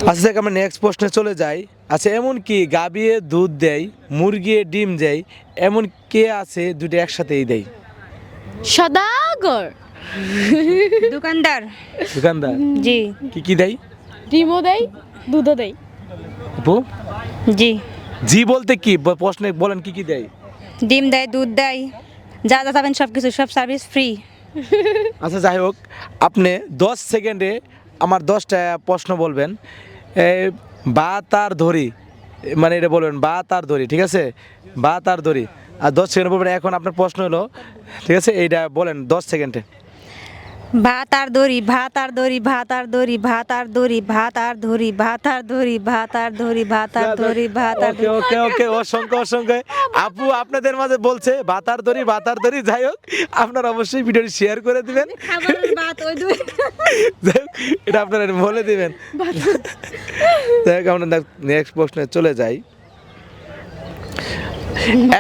আচ্ছা দেখ, আমরা নেক্সট প্রশ্নে চলে যাই। আচ্ছা, এমন কি গাভী দুধ দেয়, মুরগি ডিম দেয়, এমন কে আছে দুটো একসাথেই দেয়? সদাগর। দোকানদার। দোকানদার। জি কি কি দেয়? ডিমও দেয়, দুধও দেয়। আপু, জি জি বলতে কি প্রশ্নে বলেন কি কি দেয়? ডিম দেয়, দুধ দেয়, যা যা যাবেন সব কিছু, সব সার্ভিস ফ্রি। আচ্ছা যাই হোক, আপনি 10 সেকেন্ডে আমার 10টা প্রশ্ন বলবেন। বা তার ধরি, মানে এটা বলবেন বা তার ধরি, ঠিক আছে? বা তার ধরি, আর 10 সেকেন্ড বলবেন। এখন আপনার প্রশ্ন হলো, ঠিক আছে, এইটা বলেন 10 সেকেন্ডে। ভাত আর দড়ি, ভাত আর দড়ি, ভাত আর দড়ি, ভাত আর দড়ি, ভাত আর ধরি, ভাত আর দড়ি, ভাত আর দড়ি, ভাত আর দড়ি, ভাত আর ওকে ওকে ওকে, অসংখ্য অসংখ্য। আপু আপনাদের মাঝে বলছে ভাতার দড়ি ভাতার দড়ি। যাই হোক, আপনারা অবশ্যই ভিডিওটি শেয়ার করে দিবেন। খাবারের ভাত ওই দুই। যাই হোক, এটা আপনারা বলে দিবেন। যাই হোক, আমরা নেক্সট প্রশ্নে চলে যাই।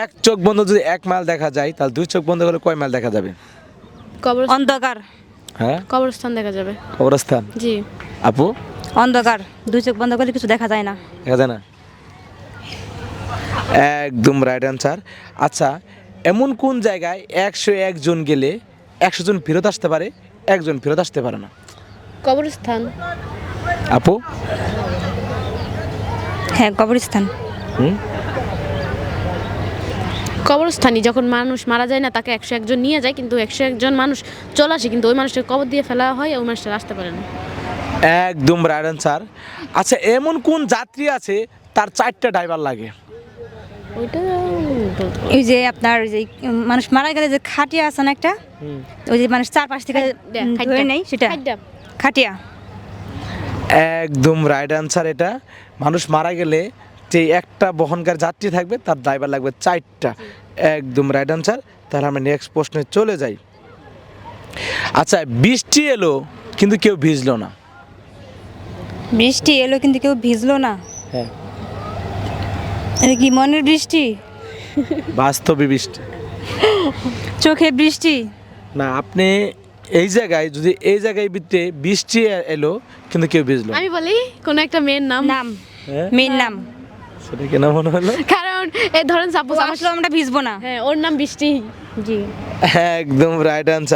এক চোখ বন্ধ যদি 1 মাইল দেখা যায়, তাহলে 2 চোখ বন্ধ করলে কয় মাইল দেখা যাবে? অন্ধকার। হ্যাঁ, কবরস্থান দেখা যাবে। কবরস্থান। জি। আপু, অন্ধকার, দুই চোখ বন্ধ করলে কিছু দেখা যায় না। দেখা যায় না। একদম রাইট অ্যান্সার। আচ্ছা, এমন কোন জায়গায় 101 জন গেলে 100 জন ফেরত আসতে পারে, একজন ফেরত আসতে পারে না? কবরস্থান। আপু? হ্যাঁ, কবরস্থান। হুম, কবরস্থানই, যখন মানুষ মারা যায় না তাকে 101 জন নিয়ে যায়, কিন্তু 101 জন মানুষ চলে আসে, কিন্তু ওই মানুষটাকে কবর দিয়ে ফেলা হয়, ওই মানুষটা আসতে পারে না। একদম রাইট অ্যান্সার। আচ্ছা, এমন কোন যাত্রী আছে তার 4টা ড্রাইভার লাগে? ওইটা এই যে আপনার যে মানুষ মারা গেলে যে খাটিয়া আছে না একটা, ওই যে মানুষ চারপাশ থেকে ধরে নেই, সেটা খাটিয়া। একদম রাইট অ্যান্সার। এটা মানুষ মারা গেলে যে একটা বহনকার যাত্রী থাকবে, তার ড্রাইভার লাগবে 4টা। একদম রাইট অ্যান্সার। তাহলে আমরা নেক্সট প্রশ্নে চলে যাই। আচ্ছা, বৃষ্টি এলো কিন্তু কেউ ভিজলো না। বৃষ্টি এলো কিন্তু কেউ ভিজলো না। হ্যাঁ, এটা কি মনের বৃষ্টি? বাস্তবে বৃষ্টি চোখে বৃষ্টি? না, আপনি এই জায়গায় যদি এই জায়গায় বৃষ্টি এলো কিন্তু কেউ ভিজলো না। আমি বলি কোন একটা মেয়ের নাম। নাম, হ্যাঁ? মেয়ের নাম। সেটা কেন মনে হলো? কারণ এই ধরেন সাপোজ আসলে আমরা ভিজবো না। হ্যাঁ, ওর নাম বৃষ্টি। জি। একদম রাইট অ্যান্সার।